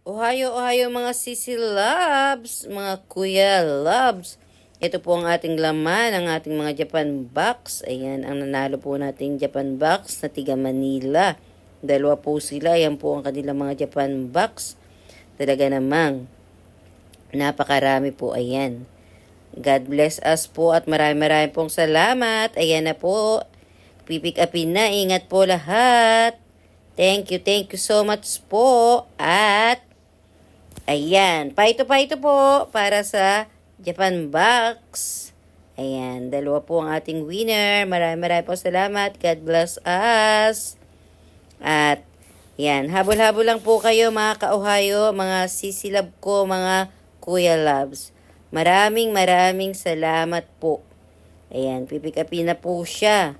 Ohayo, ohayo mga sisi loves, mga kuya loves. Ito po ang ating laman, ang ating mga Japan box. Ayan, ang nanalo po nating Japan box na tiga Manila. Dalawa po sila, ayan po ang kanilang mga Japan box. Talaga namang, napakarami po, ayan. God bless us po at marami pong salamat. Ayan na po, pipick upin na, ingat po lahat. Thank you so much po. At ayan, paito po para sa Japan box. Ayan, dalawa po ang ating winner. Marami po salamat. God bless us. At yan, habol-habol lang po kayo mga ka-Ohayo, mga sisilab ko, mga kuya loves. Maraming salamat po. Ayan, pipick upin na po siya.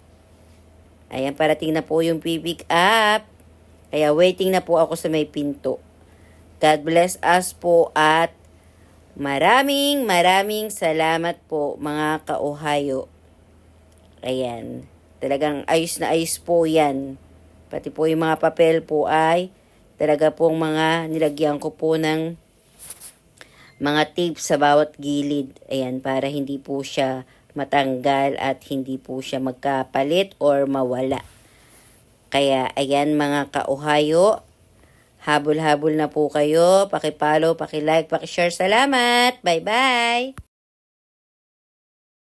Ayan, parating na po yung pipick up. Kaya waiting na po ako sa may pinto. God bless us po at maraming salamat po mga ka-Ohayo. Ayan, talagang ayos na ayos po yan. Pati po yung mga papel po ay talaga pong mga nilagyan ko po ng mga tape sa bawat gilid. Ayan, para hindi po siya matanggal at hindi po siya magkapalit or mawala. Kaya ayan mga ka-Ohayo, habol-habol na po kayo. Paki-follow, paki-like, paki-share. Salamat. Bye-bye.